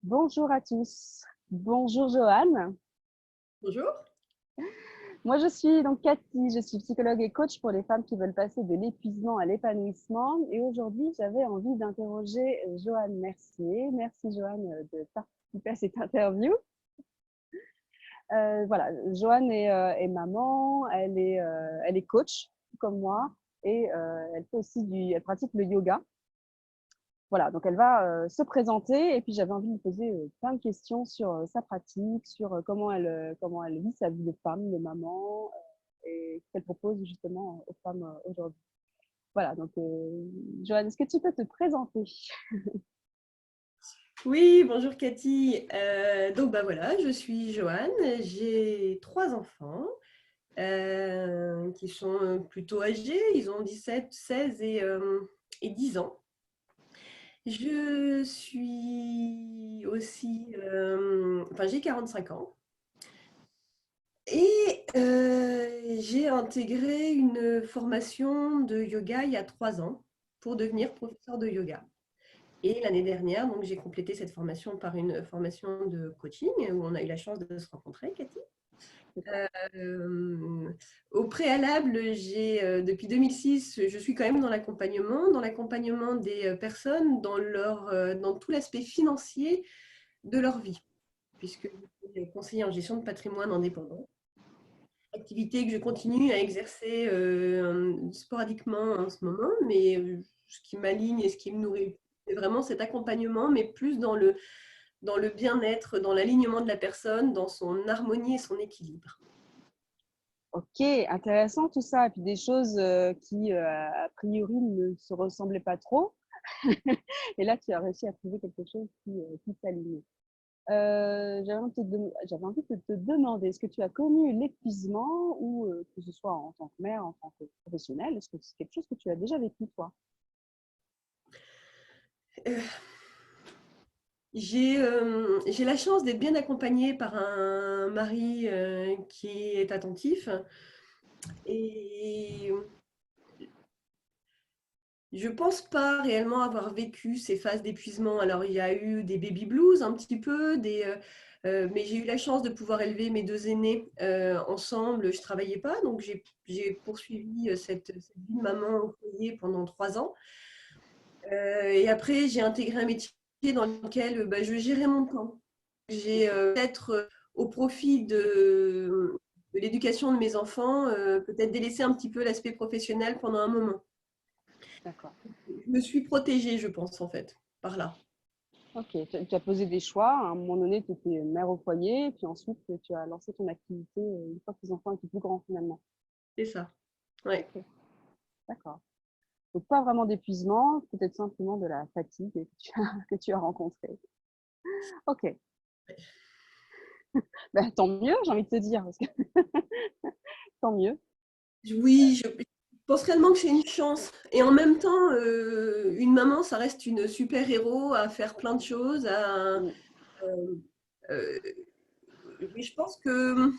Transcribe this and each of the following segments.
Bonjour à tous. Bonjour Joanne. Bonjour. Moi je suis donc Cathy, je suis psychologue et coach pour les femmes qui veulent passer de l'épuisement à l'épanouissement. Et aujourd'hui, j'avais envie d'interroger Joanne Mercier. Merci Joanne de participer à cette interview. Voilà, Joanne est maman, elle est coach comme moi et elle fait aussi elle pratique le yoga. Voilà, donc elle va se présenter et puis j'avais envie de lui poser plein de questions sur sa pratique, sur comment elle vit sa vie de femme, de maman et ce qu'elle propose justement aux femmes aujourd'hui. Voilà, donc Joanne, est-ce que tu peux te présenter? Oui, bonjour Cathy. Donc voilà, je suis Joanne, j'ai 3 enfants qui sont plutôt âgés, ils ont 17, 16 et 10 ans. Je suis aussi, enfin j'ai 45 ans et j'ai intégré une formation de yoga il y a 3 ans pour devenir professeur de yoga. Et l'année dernière, donc, j'ai complété cette formation par une formation de coaching où on a eu la chance de se rencontrer, Cathy. Euh, Au préalable, depuis 2006, je suis quand même dans l'accompagnement des personnes dans tout l'aspect financier de leur vie, puisque je suis conseiller en gestion de patrimoine indépendant, activité que je continue à exercer sporadiquement en ce moment, mais ce qui m'aligne et ce qui me nourrit, c'est vraiment cet accompagnement, mais plus dans le bien-être, dans l'alignement de la personne, dans son harmonie et son équilibre. Ok, intéressant tout ça. Et puis des choses qui a priori ne se ressemblaient pas trop. Et là, tu as réussi à trouver quelque chose qui s'aligne. J'avais envie de te demander, est-ce que tu as connu l'épuisement ou que ce soit en tant que mère, en tant que professionnelle, est-ce que c'est quelque chose que tu as déjà vécu toi? Euh, j'ai la chance d'être bien accompagnée par un mari qui est attentif et je pense pas réellement avoir vécu ces phases d'épuisement. Alors, il y a eu des baby blues un petit peu, mais j'ai eu la chance de pouvoir élever mes 2 aînés ensemble. Je travaillais pas, donc j'ai poursuivi cette vie de maman au foyer pendant 3 ans. Et après, j'ai intégré un métier dans lequel bah, je gérais mon temps. J'ai peut-être au profit de l'éducation de mes enfants, peut-être délaissé un petit peu l'aspect professionnel pendant un moment. D'accord. Je me suis protégée, je pense, en fait, par là. Ok, tu as posé des choix. À un moment donné, tu étais mère au foyer, puis ensuite, tu as lancé ton activité une fois que tes enfants étaient plus grands finalement. C'est ça. Ouais. Ok, d'accord. Donc, pas vraiment d'épuisement, peut-être simplement de la fatigue que tu as rencontrée. Ok, ben, tant mieux, j'ai envie de te dire, parce que tant mieux. Oui, je pense réellement que c'est une chance. Et en même temps, une maman, ça reste une super-héros à faire plein de choses. Mm. Euh, mais je pense que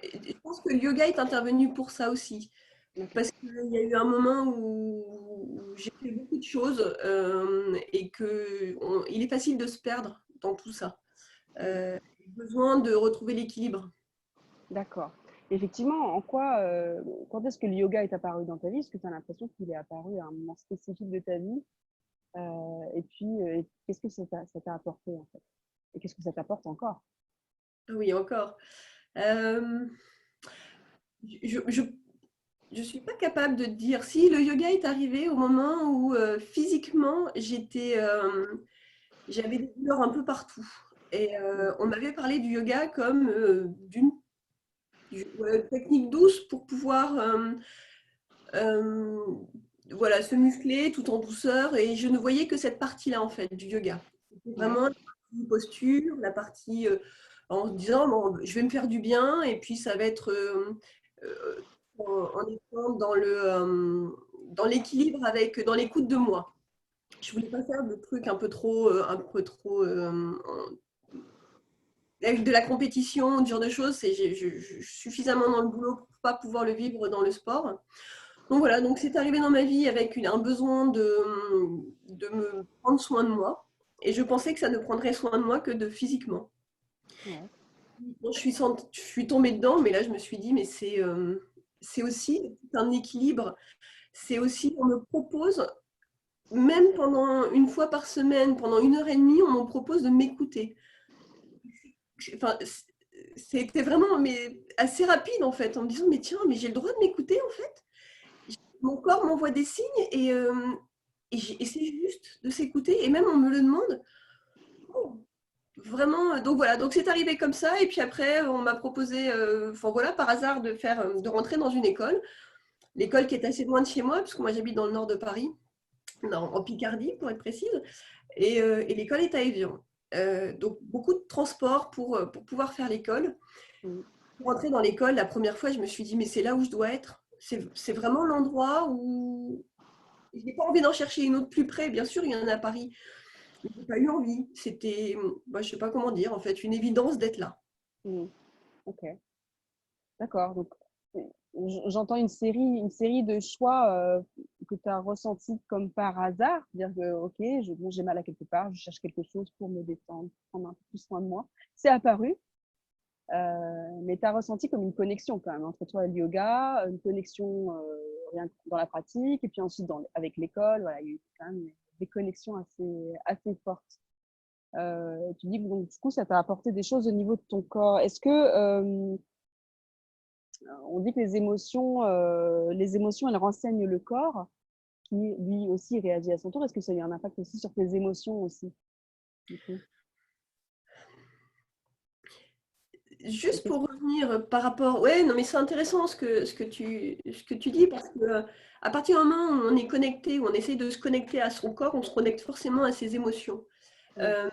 le yoga est intervenu pour ça aussi. Ok. Parce qu'il y a eu un moment où j'ai fait beaucoup de choses et il est facile de se perdre dans tout ça. J'ai besoin de retrouver l'équilibre. D'accord. Effectivement, quand est-ce que le yoga est apparu dans ta vie? Est-ce que tu as l'impression qu'il est apparu à un moment spécifique de ta vie? Et puis, qu'est-ce que ça t'a apporté en fait? Et qu'est-ce que ça t'apporte encore? Ah oui, encore. Euh, je, je, je suis pas capable de te dire si le yoga est arrivé au moment où physiquement j'avais des douleurs un peu partout. Et on m'avait parlé du yoga comme d'une technique douce pour pouvoir euh, voilà, se muscler tout en douceur. Et je ne voyais que cette partie-là, en fait, du yoga. C'était Ouais, vraiment la partie posture, la partie en se disant, bon, je vais me faire du bien, et puis ça va être euh, en étant dans l'équilibre dans l'écoute de moi. Je voulais pas faire de trucs avec de la compétition, ce genre de choses. Je suis suffisamment dans le boulot pour pas pouvoir le vivre dans le sport. Donc voilà, donc c'est arrivé dans ma vie avec un besoin de me prendre soin de moi. et je pensais que ça ne prendrait soin de moi que de physiquement. Ouais. Bon, je suis tombée dedans, mais là je me suis dit, mais c'est aussi un équilibre. C'est aussi, on me propose, même pendant une fois par semaine, pendant 1 heure et demie, on me propose de m'écouter. Enfin, c'était vraiment mais assez rapide en fait, en me disant, mais tiens, mais j'ai le droit de m'écouter en fait. Mon corps m'envoie des signes et c'est juste de s'écouter. Et même on me le demande. Oh, vraiment, donc voilà, donc c'est arrivé comme ça. Et puis après, on m'a proposé, enfin voilà, par hasard, de rentrer dans une école. L'école qui est assez loin de chez moi, parce que moi j'habite dans le nord de Paris, en Picardie pour être précise. Et l'école est à Évian. Donc beaucoup de transport pour pouvoir faire l'école. Mm. Pour rentrer dans l'école, la première fois, je me suis dit, mais c'est là où je dois être. C'est vraiment l'endroit où je n'ai pas envie d'en chercher une autre plus près. Bien sûr, il y en a à Paris. Mais je n'ai pas eu envie. C'était, bah, je ne sais pas comment dire, en fait, une évidence d'être là. Mm. Ok, d'accord. Donc, j'entends une série de choix que tu as ressentis comme par hasard. C'est-à-dire que, ok, bon, j'ai mal à quelque part, je cherche quelque chose pour me détendre, prendre un peu plus soin de moi. C'est apparu, mais tu as ressenti comme une connexion quand même entre toi et le yoga, une connexion rien que dans la pratique, et puis ensuite avec l'école, voilà, il y a eu quand même des connexions assez fortes. Tu dis que donc, du coup, ça t'a apporté des choses au niveau de ton corps. Est-ce que on dit que les émotions, elles renseignent le corps, qui lui aussi réagit à son tour. Est-ce que ça a eu un impact aussi sur tes émotions aussi, du coup? Juste pour revenir par rapport, ouais, non, mais c'est intéressant ce que tu dis parce que à partir du moment où on est connecté, où on essaie de se connecter à son corps, on se connecte forcément à ses émotions. Mm. Euh,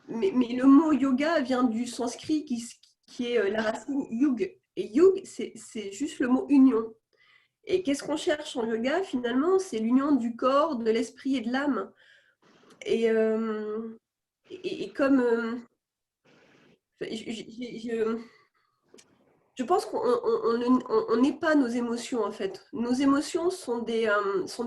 mais le mot yoga vient du sanskrit qui est la racine yug. Et yug, c'est juste le mot union. Et qu'est-ce qu'on cherche en yoga finalement? C'est l'union du corps, de l'esprit et de l'âme. Et, et comme je, je pense qu'on n'est pas nos émotions en fait. Nos émotions sont des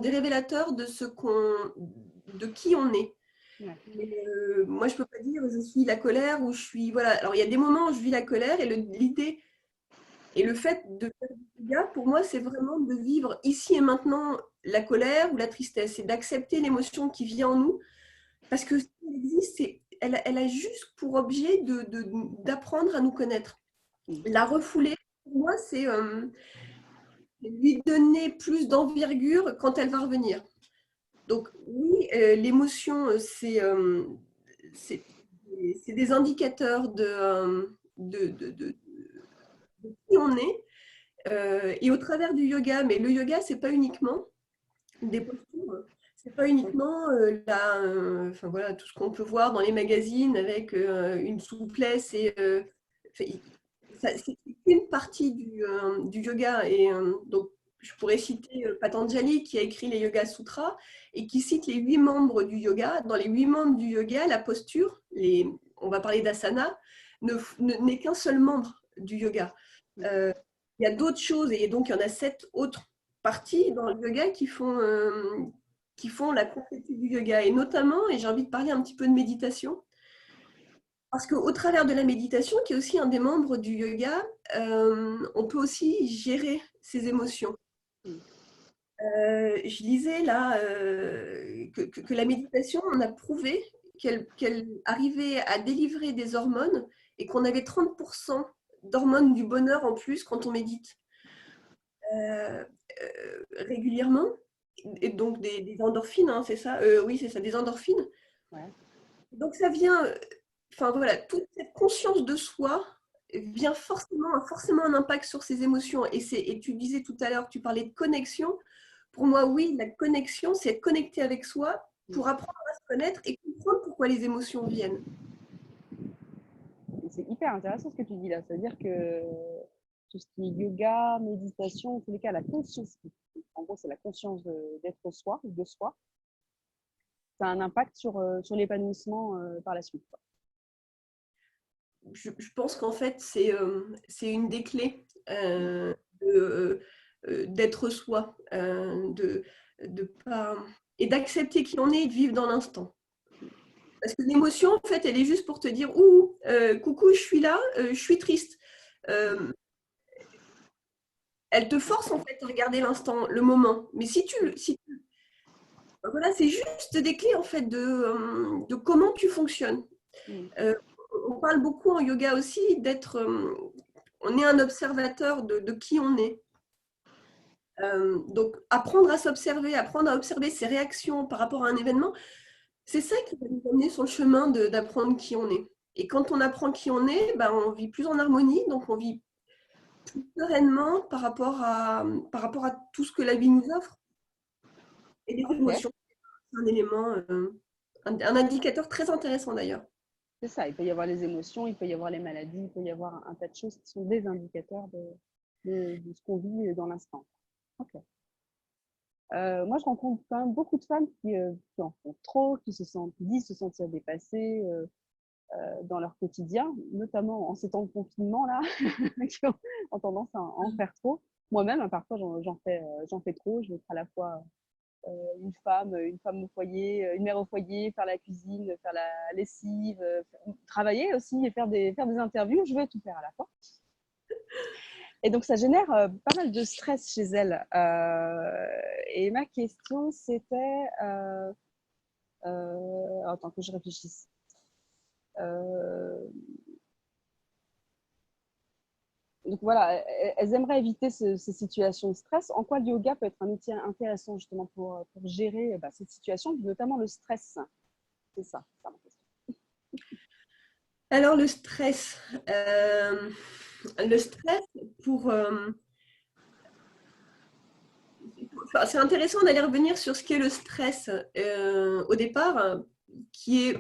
révélateurs de qui on est. Ouais. Mais, moi, je peux pas dire je suis la colère ou je suis voilà. Alors il y a des moments où je vis la colère et l'idée et le fait de faire du yoga, pour moi, c'est vraiment de vivre ici et maintenant la colère ou la tristesse et d'accepter l'émotion qui vient en nous parce que si elle existe, elle a juste pour objet d'apprendre à nous connaître. Mm. La refouler, pour moi, c'est lui donner plus d'envergure quand elle va revenir. Donc oui, l'émotion, c'est c'est des indicateurs de qui on est. Et au travers du yoga, mais le yoga, c'est pas uniquement des postures, c'est pas uniquement enfin voilà, tout ce qu'on peut voir dans les magazines avec une souplesse et c'est une partie du yoga. Et donc, je pourrais citer Patanjali qui a écrit les Yoga Sutras et qui cite les 8 membres du yoga. Dans les 8 membres du yoga, la posture, on va parler d'asana, n'est qu'un seul membre du yoga. Euh, il y a d'autres choses et donc il y en a 7 autres parties dans le yoga qui font la complétude du yoga. Et notamment, et j'ai envie de parler un petit peu de méditation, parce qu'au travers de la méditation, qui est aussi un des membres du yoga, on peut aussi gérer ses émotions. Mm. Je lisais là que la méditation, on a prouvé qu'elle arrivait à délivrer des hormones et qu'on avait 30% d'hormones du bonheur en plus quand on médite régulièrement. Et donc des endorphines, hein, c'est ça? Oui, c'est ça, des endorphines. Ouais. Donc ça vient, enfin voilà, toute cette conscience de soi vient forcément, a forcément un impact sur ses émotions. Et tu disais tout à l'heure, tu parlais de connexion. Pour moi, oui, la connexion, c'est être connecté avec soi Mm. pour apprendre à se connaître et comprendre pourquoi les émotions viennent. Et c'est hyper intéressant ce que tu dis là. C'est-à-dire que tout ce qui est yoga, méditation, en tous les cas, la conscience, en gros, c'est la conscience d'être soi, de soi, ça a un impact sur l'épanouissement par la suite, quoi. Je pense qu'en fait, c'est une des clés de, d'être soi, de pas, et d'accepter qui on est et de vivre dans l'instant. Parce que l'émotion, en fait, elle est juste pour te dire, ouh, coucou, je suis là, je suis triste. Elle te force en fait à regarder l'instant, le moment. Mais voilà, c'est juste des clés en fait de comment tu fonctionnes. Mm. On parle beaucoup en yoga aussi d'être, on est un observateur de qui on est. Donc apprendre à s'observer, apprendre à observer ses réactions par rapport à un événement, c'est ça qui va nous amener sur le chemin d'apprendre qui on est. Et quand on apprend qui on est, ben, on vit plus en harmonie, donc on vit plus sereinement par rapport à tout ce que la vie nous offre. Et les Ok, émotions, c'est un élément, un indicateur très intéressant d'ailleurs. c'est ça. Il peut y avoir les émotions, il peut y avoir les maladies, il peut y avoir un tas de choses qui sont des indicateurs de ce qu'on vit dans l'instant. Ok. Moi, je rencontre quand même beaucoup de femmes qui en font trop, qui disent se sentir dépassées dans leur quotidien, notamment en ces temps de confinement là, qui ont tendance à en faire trop. Moi-même, hein, parfois, j'en fais trop. Je vais être à la fois une femme au foyer, une mère au foyer, faire la cuisine, faire la lessive, travailler aussi et faire des interviews. Je veux tout faire à la fois. Et donc, ça génère pas mal de stress chez elles. Et ma question, c'était... attends que je réfléchisse. Euh, donc voilà, elles aimeraient éviter ces situations de stress. En quoi le yoga peut être un outil intéressant justement pour gérer cette situation, notamment le stress. C'est ça ma question. Alors le stress pour, enfin, c'est intéressant d'aller revenir sur ce qu'est le stress au départ, qui est,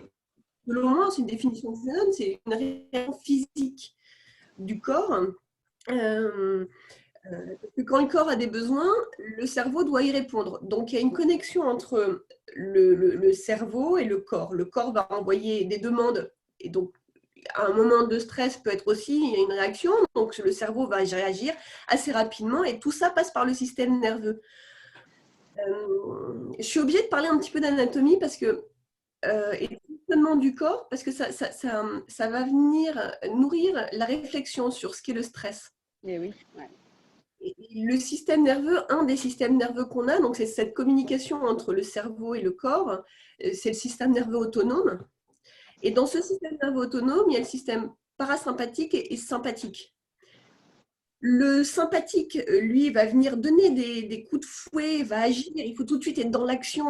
selon moi, c'est une définition que je donne, c'est une réaction physique du corps. Parce que quand le corps a des besoins, le cerveau doit y répondre. Donc il y a une connexion entre le cerveau et le corps. Le corps va envoyer des demandes et donc un moment de stress peut être aussi une réaction, donc le cerveau va réagir assez rapidement et tout ça passe par le système nerveux. Je suis obligée de parler un petit peu d'anatomie parce que et du fonctionnement du corps parce que ça va venir nourrir la réflexion sur ce qu'est le stress. Et oui, ouais. Et le système nerveux, un des systèmes nerveux qu'on a, donc c'est cette communication entre le cerveau et le corps, c'est le système nerveux autonome. Et dans ce système nerveux autonome, il y a le système parasympathique et sympathique. Le sympathique, lui, va venir donner des coups de fouet, va agir, il faut tout de suite être dans l'action.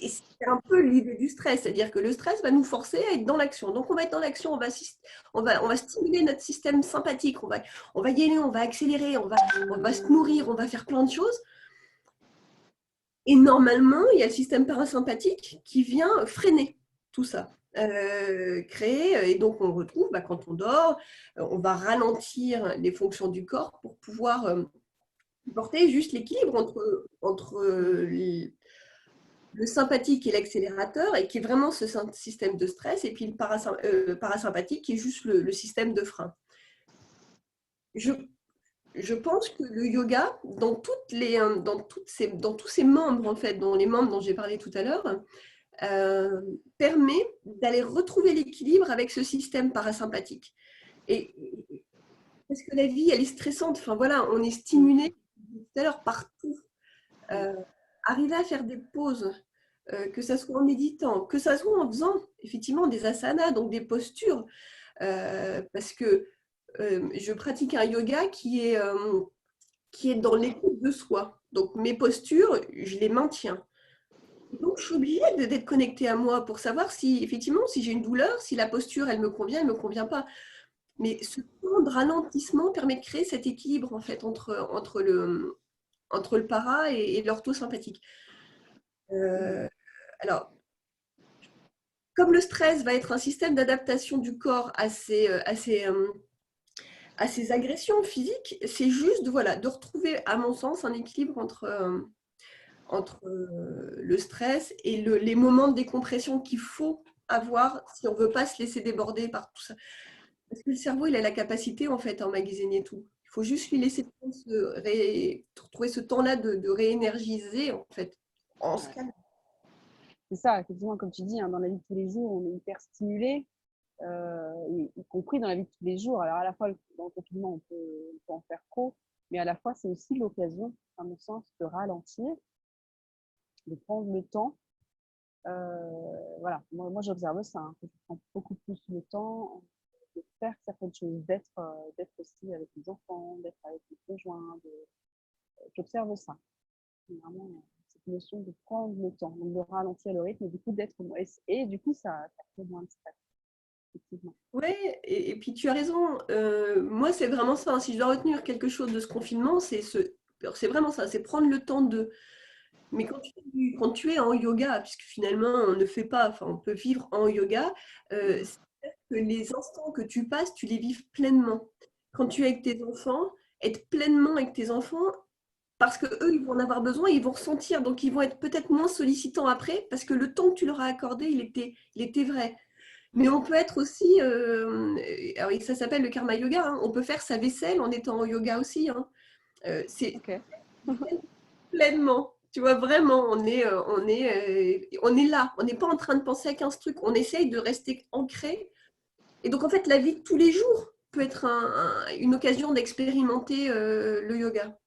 Et c'est un peu l'idée du stress, c'est-à-dire que le stress va nous forcer à être dans l'action. Donc on va être dans l'action, on va stimuler notre système sympathique, on va y aller, on va accélérer, on va se nourrir, on va faire plein de choses. Et normalement, il y a le système parasympathique qui vient freiner tout ça. Créer, et donc on retrouve, quand on dort, on va ralentir les fonctions du corps pour pouvoir porter juste l'équilibre entre le sympathique et l'accélérateur, et qui est vraiment ce système de stress, et puis le parasympathique qui est juste le système de frein. Je pense que le yoga, dans tous ces membres, en fait, dans les membres dont j'ai parlé tout à l'heure, permet d'aller retrouver l'équilibre avec ce système parasympathique. Et parce que la vie, elle est stressante. Enfin voilà, on est stimulé tout à l'heure partout. Arriver à faire des pauses, que ça soit en méditant, que ça soit en faisant effectivement des asanas, donc des postures, parce que je pratique un yoga qui est dans l'écoute de soi. Donc mes postures, je les maintiens. Donc je suis obligée d'être connectée à moi pour savoir si effectivement si j'ai une douleur, si la posture elle me convient pas. Mais ce temps de ralentissement permet de créer cet équilibre en fait entre le para et l'orthosympathique. Euh, alors, comme le stress va être un système d'adaptation du corps à ces agressions physiques, c'est juste de retrouver, à mon sens, un équilibre entre le stress et les moments de décompression qu'il faut avoir si on ne veut pas se laisser déborder par tout ça. Parce que le cerveau, il a la capacité en fait à emmagasiner tout. Il faut juste lui laisser trouver ce temps-là de réénergiser en fait, en se Ouais. calmant. c'est ça, effectivement, comme tu dis, hein, dans la vie de tous les jours, on est hyper stimulé, y compris dans la vie de tous les jours. Alors, à la fois, dans le confinement, on peut en faire trop, mais à la fois, c'est aussi l'occasion, à mon sens, de ralentir, de prendre le temps. Voilà, moi j'observe ça, hein, que je prends beaucoup plus le temps de faire certaines choses, d'être aussi avec les enfants, d'être avec les conjoints. J'observe ça, vraiment, cette notion de prendre le temps, donc de ralentir le rythme, et du coup d'être et du coup ça crée moins de stress, effectivement. Ouais, et puis tu as raison. Moi, c'est vraiment ça, hein. Si je dois retenir quelque chose de ce confinement, c'est vraiment ça, c'est prendre le temps de. Mais quand tu es en yoga, puisque finalement on ne fait pas, enfin on peut vivre en yoga, c'est que les instants que tu passes, tu les vives pleinement. Quand tu es avec tes enfants, être pleinement avec tes enfants, parce que eux, ils vont en avoir besoin, ils vont ressentir, donc ils vont être peut-être moins sollicitants après, parce que le temps que tu leur as accordé, il était vrai. Mais on peut être aussi, alors ça s'appelle le karma yoga, hein. On peut faire sa vaisselle en étant en yoga aussi, hein. C'est Ok, pleinement. Tu vois, vraiment, on est là. On n'est pas en train de penser à 15 trucs. On essaye de rester ancré. Et donc, en fait, la vie de tous les jours peut être une occasion d'expérimenter le yoga.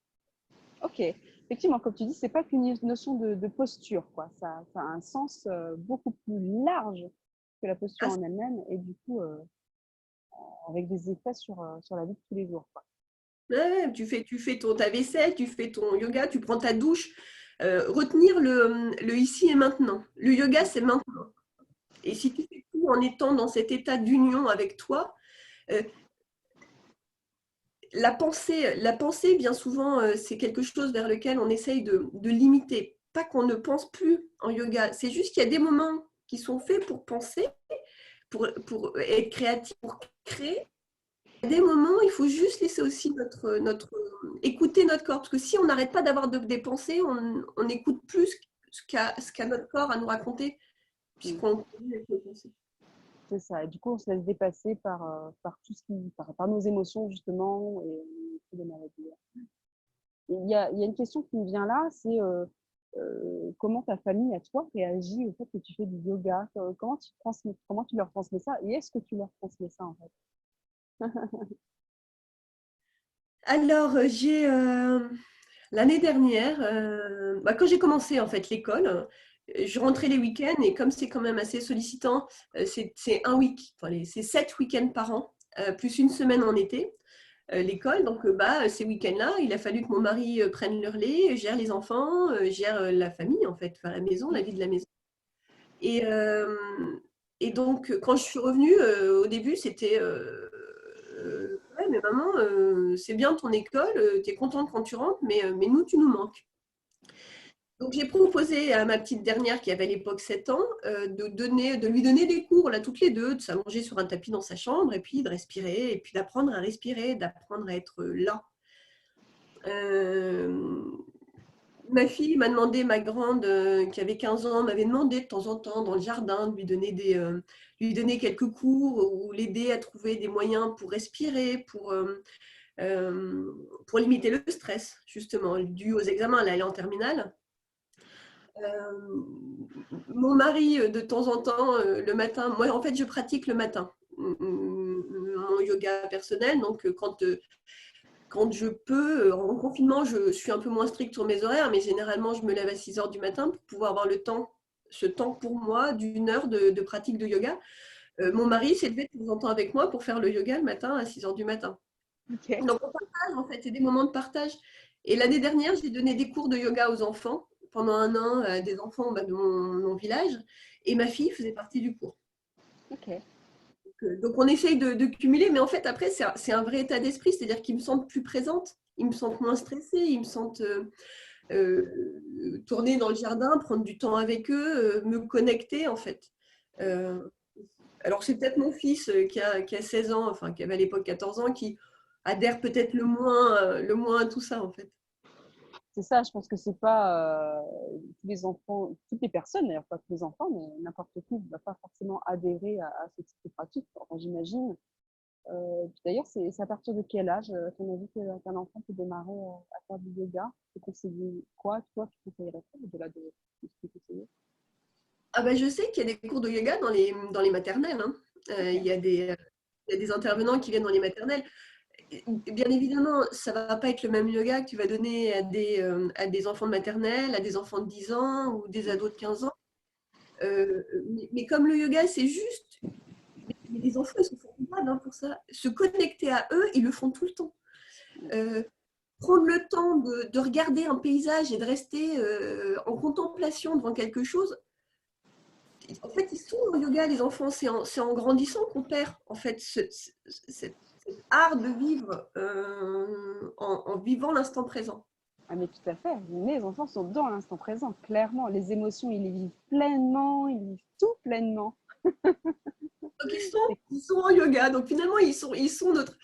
ok. Effectivement, comme tu dis, c'est pas qu'une notion de posture, quoi. Ça a un sens beaucoup plus large que la posture Ah, en elle-même, et du coup, avec des effets sur la vie de tous les jours, quoi. ouais, tu fais ta vaisselle, tu fais ton yoga, tu prends ta douche. Retenir le ici et maintenant. Le yoga, c'est maintenant. Et si tu fais tout en étant dans cet état d'union avec toi, euh, la pensée, bien souvent, c'est quelque chose vers lequel on essaye de limiter. Pas qu'on ne pense plus en yoga, c'est juste qu'il y a des moments qui sont faits pour penser, pour être créatif, pour créer. Il y a des moments, il faut juste laisser aussi écouter notre corps. Parce que si on n'arrête pas d'avoir des pensées, on n'écoute plus ce qu'a notre corps à nous raconter, Mm. puisqu'on continue avec nos pensées. C'est ça. Et du coup, on se laisse dépasser par tout par nos émotions, justement, et on fait des maladies. Il y a une question qui me vient là, c'est comment ta famille, à toi, réagit au fait que tu fais du yoga? Comment tu leur transmets ça? Et est-ce que tu leur transmets ça, en fait? Alors, l'année dernière, quand j'ai commencé en fait l'école, je rentrais les week-ends et comme c'est quand même assez sollicitant, c'est c'est 7 week-ends par an, plus une semaine en été, l'école. Donc, ces week-ends-là, il a fallu que mon mari prenne le relais, gère les enfants, gère la famille en fait, enfin la maison, la vie de la maison. Et, euh, et donc, quand je suis revenue, au début, c'était ouais, mais maman, c'est bien ton école, tu es contente quand tu rentres, mais nous, tu nous manques. Donc, j'ai proposé à ma petite dernière, qui avait à l'époque 7 ans, de lui donner des cours, là, toutes les deux, de s'allonger sur un tapis dans sa chambre, et puis de respirer, et puis d'apprendre à respirer, d'apprendre à être là. Euh, Ma fille m'a demandé, ma grande, qui avait 15 ans, m'avait demandé de temps en temps dans le jardin de lui donner quelques cours ou l'aider à trouver des moyens pour respirer, pour limiter le stress, justement, dû aux examens. Là, elle est en terminale. Euh, Mon mari, de temps en temps, le matin, moi, en fait, je pratique le matin mon yoga personnel. Donc, quand je peux, en confinement, je suis un peu moins stricte sur mes horaires, mais généralement, je me lève à 6 heures du matin pour pouvoir avoir ce temps pour moi d'1 heure de pratique de yoga. Mon mari s'est levé de temps en temps avec moi pour faire le yoga le matin à 6 heures du matin. Ok. Donc, on partage, en fait, c'est des moments de partage. Et l'année dernière, j'ai donné des cours de yoga aux enfants pendant 1 an, à des enfants de mon village, et ma fille faisait partie du cours. Ok. Donc, on essaye de cumuler, mais en fait, après, c'est un vrai état d'esprit, c'est-à-dire qu'ils me sentent plus présente, ils me sentent moins stressée, ils me sentent tourner dans le jardin, prendre du temps avec eux, me connecter, en fait. Euh, alors, c'est peut-être mon fils qui a 16 ans, enfin, qui avait à l'époque 14 ans, qui adhère peut-être le moins à tout ça, en fait. C'est ça, je pense que c'est pas tous les enfants, toutes les personnes, d'ailleurs pas tous les enfants, mais n'importe qui ne va pas forcément adhérer à ce type de pratique, enfin, j'imagine. D'ailleurs, c'est à partir de quel âge, à ton avis, qu'un enfant peut démarrer à faire du yoga? Tu conseilles quoi, toi, tu conseillerais quoi au-delà de ce que tu conseillais? Ah bah, je sais qu'il y a des cours de yoga dans les maternelles, hein. Ok. Il y a des intervenants qui viennent dans les maternelles. Bien évidemment, ça va pas être le même yoga que tu vas donner à des enfants de maternelle, à des enfants de 10 ans ou des ados de 15 ans. Mais comme le yoga, c'est juste, mais les enfants, ils sont formidables, hein, pour ça. Se connecter à eux, ils le font tout le temps. Euh, Prendre le temps de regarder un paysage et de rester en contemplation devant quelque chose. En fait, ils sont au yoga, les enfants. C'est en grandissant qu'on perd, en fait, cet art de vivre en vivant l'instant présent. Ah, mais tout à fait. Les enfants sont dans l'instant présent, clairement. Les émotions, ils les vivent pleinement, ils vivent tout pleinement. Donc, C'est ils sont en yoga. Donc, finalement, ils sont notre.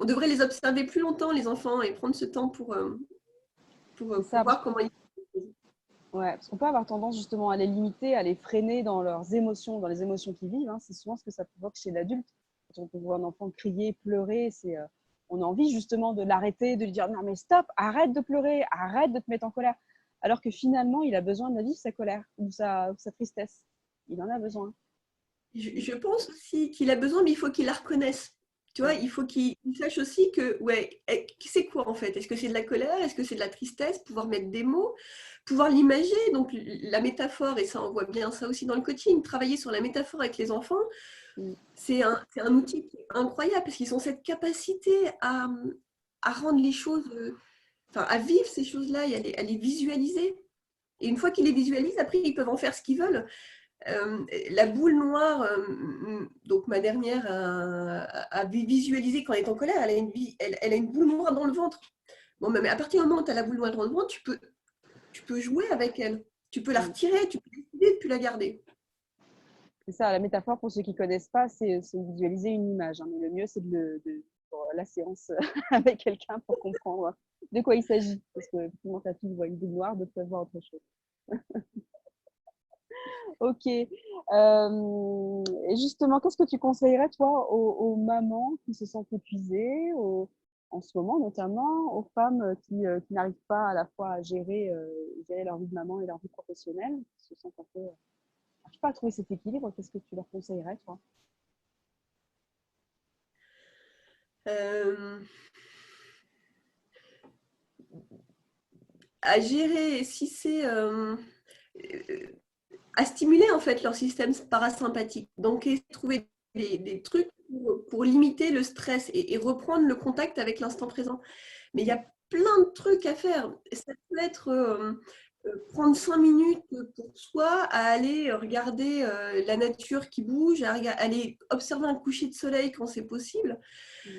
On devrait les observer plus longtemps, les enfants, et prendre ce temps c'est pour ça, voir comment ils. ouais, parce qu'on peut avoir tendance justement à les limiter, à les freiner dans leurs émotions, dans les émotions qu'ils vivent, hein. C'est souvent ce que ça provoque chez l'adulte. Quand on peut voir un enfant crier, pleurer, on a envie justement de l'arrêter, de lui dire non mais stop, arrête de pleurer, arrête de te mettre en colère. Alors que finalement, il a besoin de vivre sa colère ou sa tristesse. Il en a besoin. Je pense aussi qu'il a besoin, mais il faut qu'il la reconnaisse. Tu vois, Ouais. il faut qu'il sache aussi que, ouais, c'est quoi en fait? Est-ce que c'est de la colère? Est-ce que c'est de la tristesse? Pouvoir mettre des mots, pouvoir l'imager. Donc, la métaphore, et ça, on voit bien ça aussi dans le coaching, travailler sur la métaphore avec les enfants, Mm. c'est un outil qui est incroyable parce qu'ils ont cette capacité à rendre les choses, enfin, à vivre ces choses-là et à les visualiser. Et une fois qu'ils les visualisent, après, ils peuvent en faire ce qu'ils veulent. La boule noire, donc ma dernière a visualisé quand elle est en colère, elle a une boule noire dans le ventre. Bon, mais à partir du moment où tu as la boule noire dans le ventre, tu peux jouer avec elle. Tu peux la Mm. retirer, tu peux décider de ne plus la garder. C'est ça, la métaphore, pour ceux qui ne connaissent pas, c'est visualiser une image, hein. Mais le mieux, c'est pour la séance avec quelqu'un pour comprendre de quoi il s'agit. Parce que, effectivement, ta fille voit une boule noire, d'autres peuvent voir autre chose. Ok. Et justement, qu'est-ce que tu conseillerais, toi, aux mamans qui se sentent épuisées, en ce moment notamment, aux femmes qui n'arrivent pas à la fois à gérer leur vie de maman et leur vie professionnelle, qui se sentent un peu, n'arrivent pas à trouver cet équilibre, qu'est-ce que tu leur conseillerais, toi? Euh, à gérer, si c'est à stimuler en fait leur système parasympathique. Donc, trouver des trucs pour limiter le stress et reprendre le contact avec l'instant présent. Mais il y a plein de trucs à faire. Ça peut être prendre 5 minutes pour soi, à aller regarder la nature qui bouge, aller observer un coucher de soleil quand c'est possible, Mm.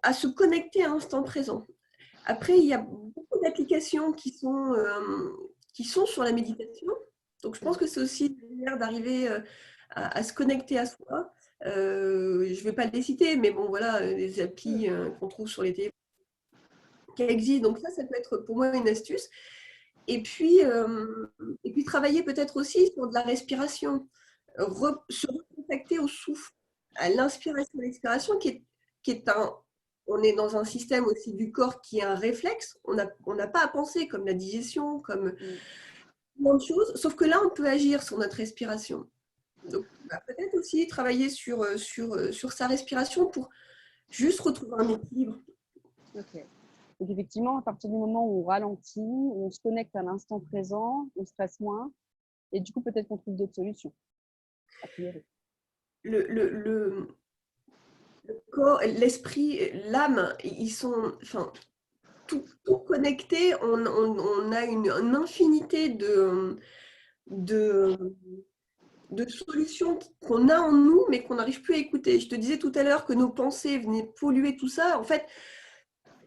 à se connecter à l'instant présent. Après, il y a beaucoup d'applications qui sont sur la méditation. Donc, je pense Mm. que c'est aussi une manière d'arriver à se connecter à soi. Je ne vais pas les citer, mais bon, voilà, des applis qu'on trouve sur les téléphones qui existent. Donc, ça peut être pour moi une astuce. Et puis travailler peut-être aussi sur de la respiration, se recontacter au souffle, à l'inspiration et l'expiration, qui est un. On est dans un système aussi du corps qui est un réflexe. On n'a pas à penser comme la digestion, comme Mm. plein de choses. Sauf que là, on peut agir sur notre respiration. Donc, bah, peut-être aussi travailler sur sa respiration pour juste retrouver un équilibre. Ok. Donc effectivement, à partir du moment où on ralentit, où on se connecte à l'instant présent, on stresse moins, et du coup peut-être qu'on trouve d'autres solutions, a priori. Le, le, le, le corps, l'esprit, l'âme, ils sont, enfin, tout connecté. On a une infinité de, de solutions qu'on a en nous, mais qu'on n'arrive plus à écouter. Je te disais tout à l'heure que nos pensées venaient polluer tout ça. En fait,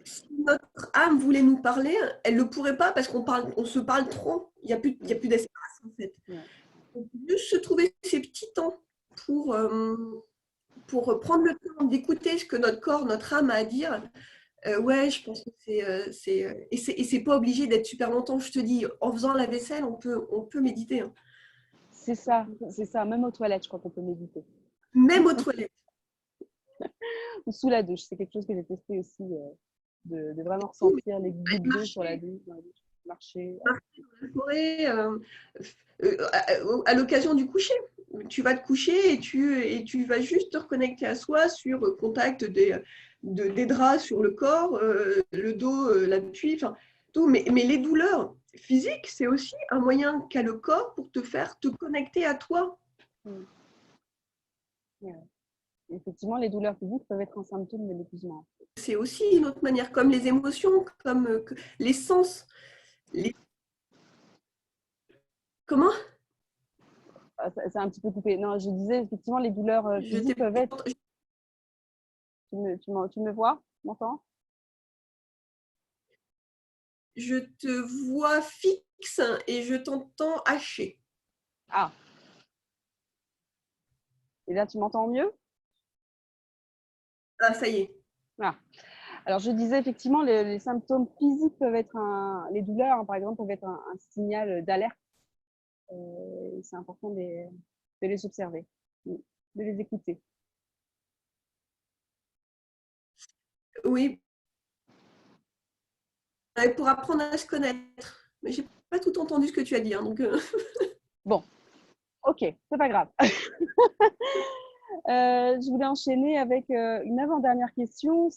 si notre âme voulait nous parler, elle ne le pourrait pas parce on se parle trop. Il y a Mm. plus d'espace, en fait. Ouais. Donc, juste se trouver ces petits temps pour, pour prendre le temps d'écouter ce que notre corps, notre âme a à dire. Ouais, je pense que et c'est pas obligé d'être super longtemps. Je te dis, en faisant la vaisselle, on peut méditer, hein. C'est ça, même aux toilettes, je crois qu'on peut méditer. Même aux toilettes. Ou sous la douche, c'est quelque chose que j'ai testé aussi, de vraiment Oui, ressentir les mais gouttes d'eau sur la marcher, douche, dans la douche. marcher. Marcher dans la forêt à l'occasion du coucher. Tu vas te coucher et tu vas juste te reconnecter à soi sur le contact des draps sur le corps, le dos, l'appui, enfin, tout. Mais les douleurs physiques, c'est aussi un moyen qu'a le corps pour te faire te connecter à toi. Mm. Ouais. Effectivement, les douleurs physiques peuvent être un symptôme de l'épuisement. C'est aussi une autre manière, comme les émotions, comme les sens. Comment? C'est un petit peu coupé. Non, je disais effectivement, les douleurs Je physiques peuvent être. Tu me vois? Tu m'entends? Je te vois fixe et je t'entends haché. Ah, et là, tu m'entends mieux? Ah, ça y est. Ah. Alors, je disais effectivement, les symptômes physiques peuvent être les douleurs, hein, par exemple, peuvent être un signal d'alerte. C'est important de les observer, de les écouter. Oui, pour apprendre à se connaître. Mais j'ai pas tout entendu ce que tu as dit. Hein, donc, Bon, ok, c'est pas grave. Je voulais enchaîner avec une avant-dernière question.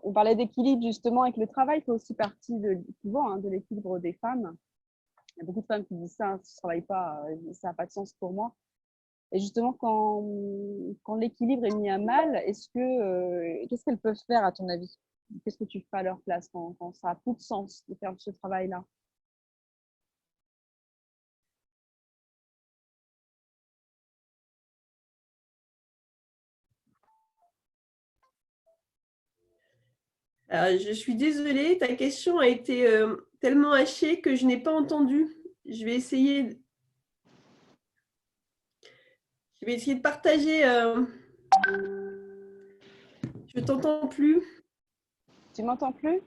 On parlait d'équilibre justement avec le travail, fait aussi partie souvent de l'équilibre des femmes. Il y a beaucoup de femmes qui disent ça, si je ne travaille pas, ça n'a pas de sens pour moi. Et justement, quand l'équilibre est mis à mal, qu'est-ce qu'elles peuvent faire à ton avis? Qu'est-ce que tu fais à leur place quand ça n'a plus de sens de faire ce travail-là? alors, je suis désolée, ta question a été tellement hachée que je n'ai pas entendu. Je vais essayer, je vais essayer de partager. Je t'entends plus. Tu m'entends plus?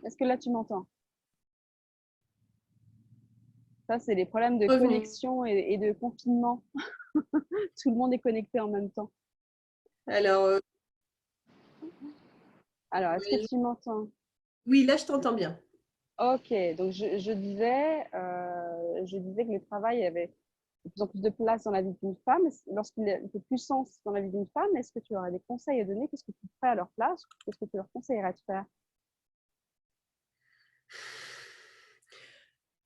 Est-ce que là, tu m'entends? Ça, c'est les problèmes de Revenez. connexion et de confinement. Tout le monde est connecté en même temps. Alors, Alors, est-ce que tu m'entends? oui, là, je t'entends bien. Ok, donc je disais que le travail avait de plus en plus de place dans la vie d'une femme. Lorsqu'il fait plus sens dans la vie d'une femme, est-ce que tu aurais des conseils à donner? Qu'est-ce que tu ferais à leur place? Qu'est-ce que tu leur conseillerais de faire?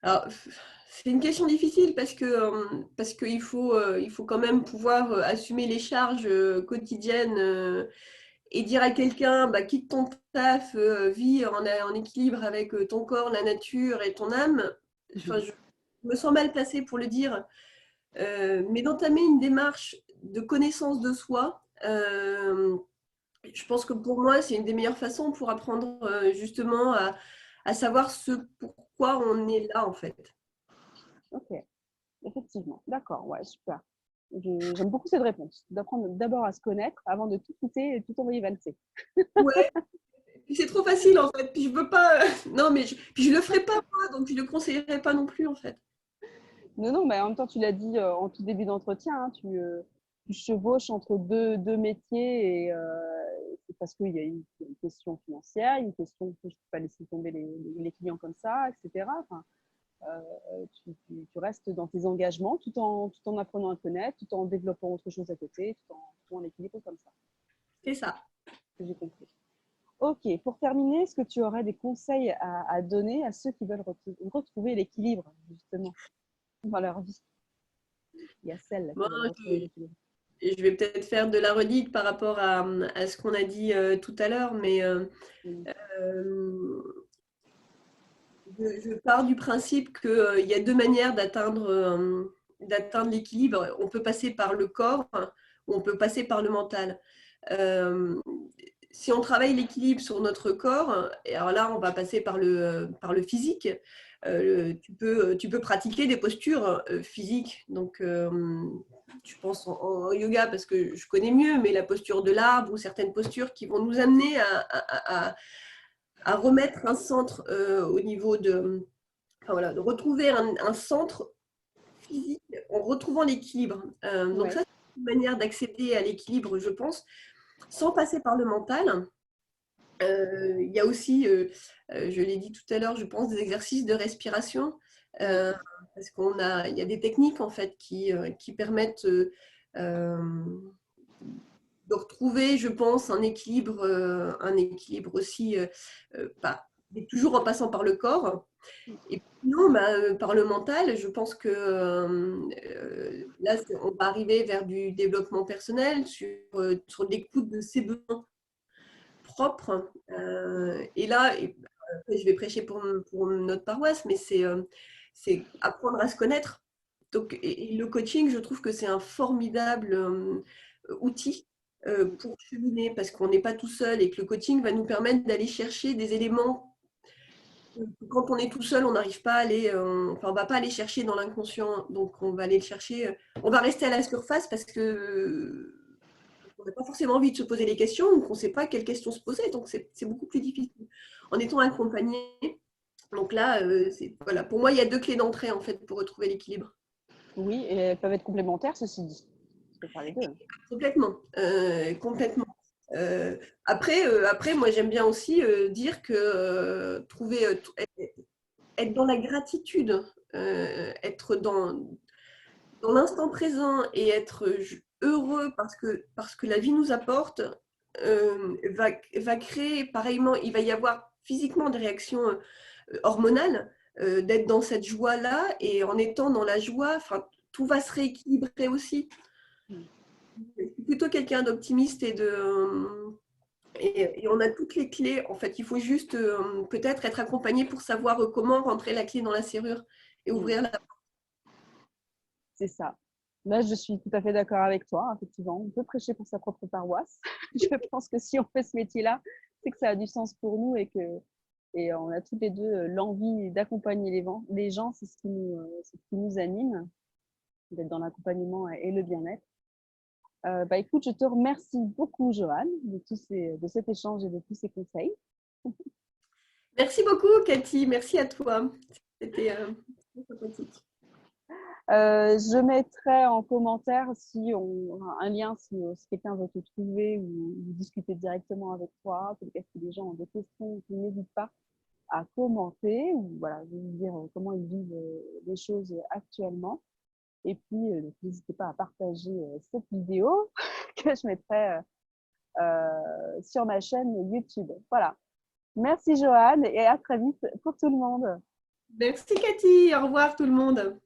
Alors, c'est une question difficile parce qu'il faut quand même pouvoir assumer les charges quotidiennes et dire à quelqu'un, bah, quitte ton taf, vis en équilibre avec ton corps, la nature et ton âme. Enfin, je me sens mal placée pour le dire, mais d'entamer une démarche de connaissance de soi, je pense que pour moi, c'est une des meilleures façons pour apprendre justement à savoir ce pourquoi on est là en fait. Ok, effectivement. D'accord, ouais, super. J'aime beaucoup cette réponse. D'apprendre d'abord à se connaître avant de tout quitter et tout envoyer valser. Ouais, puis c'est trop facile en fait. Puis je veux pas. Non, mais puis je le ferai pas moi, donc je le conseillerais pas non plus en fait. Non, non, mais en même temps, tu l'as dit en tout début d'entretien, hein, tu chevauches entre deux métiers et c'est parce qu'il y a une question financière, une question que je ne peux pas laisser tomber les clients comme ça, etc. Enfin, tu restes dans tes engagements tout en apprenant à connaître, tout en développant autre chose à côté, tout en équilibre comme ça, C'est ça. que j'ai compris. Ok, pour terminer, est-ce que tu aurais des conseils à donner à ceux qui veulent retrouver l'équilibre, justement, dans leur vie? Il y a celles Bon, qui veulent retrouver l'équilibre. je vais peut-être faire de la redite par rapport à ce qu'on a dit tout à l'heure, mais Mm. euh, je pars du principe qu'il y a deux manières d'atteindre l'équilibre. On peut passer par le corps ou on peut passer par le mental. Euh, Si on travaille l'équilibre sur notre corps, et alors là, on va passer par le physique. Tu peux pratiquer des postures physiques. Donc, je pense en yoga parce que je connais mieux, mais la posture de l'arbre ou certaines postures qui vont nous amener à remettre un centre au niveau enfin, voilà, de retrouver un centre physique en retrouvant l'équilibre. Donc Ouais. ça, c'est une manière d'accéder à l'équilibre, je pense, sans passer par le mental. Il y a aussi, je l'ai dit tout à l'heure, je pense des exercices de respiration, parce il y a des techniques en fait qui permettent de retrouver, je pense, un équilibre aussi, mais toujours en passant par le corps. Et puis sinon, par le mental, je pense que là, on va arriver vers du développement personnel, sur l'écoute de ses besoins propres. Et là, après, je vais prêcher pour notre paroisse, mais c'est apprendre à se connaître. Donc, et le coaching, je trouve que c'est un formidable outil pour cheminer, parce qu'on n'est pas tout seul et que le coaching va nous permettre d'aller chercher des éléments. Quand on est tout seul, on n'arrive pas à aller, enfin, on va pas aller chercher dans l'inconscient, donc on va aller le chercher. On va rester à la surface parce que on n'a pas forcément envie de se poser les questions, ou qu'on ne sait pas quelles questions se poser, donc c'est beaucoup plus difficile. En étant accompagné, donc là, voilà, pour moi, il y a 2 clés d'entrée en fait pour retrouver l'équilibre. Oui, et elles peuvent être complémentaires, ceci dit. Tu peux faire les deux. Complètement, complètement. Après, moi, j'aime bien aussi dire que être dans la gratitude, être dans l'instant présent et être heureux parce que la vie nous apporte, va créer pareillement, il va y avoir physiquement des réactions hormonales, d'être dans cette joie-là, et en étant dans la joie, enfin, tout va se rééquilibrer aussi. Je suis plutôt quelqu'un d'optimiste et on a toutes les clés. En fait, il faut juste peut-être être accompagné pour savoir comment rentrer la clé dans la serrure et ouvrir la porte. C'est ça. Là, je suis tout à fait d'accord avec toi. Effectivement, on peut prêcher pour sa propre paroisse. Je pense que si on fait ce métier-là, c'est que ça a du sens pour nous et on a tous les deux l'envie d'accompagner les gens. C'est ce qui nous anime, d'être dans l'accompagnement et le bien-être. Écoute, je te remercie beaucoup, Joanne, de cet échange et de tous ces conseils. Merci beaucoup, Cathy. Merci à toi. C'était sympathique. Je mettrai en commentaire un lien si quelqu'un veut te trouver ou discuter directement avec toi. Peut-être que les gens ont des questions, n'hésite pas à commenter ou voilà, dire comment ils vivent les choses actuellement. Et puis, n'hésitez pas à partager cette vidéo que je mettrai sur ma chaîne YouTube. Voilà. Merci Joanne et à très vite pour tout le monde. Merci, Cathy. Au revoir, tout le monde.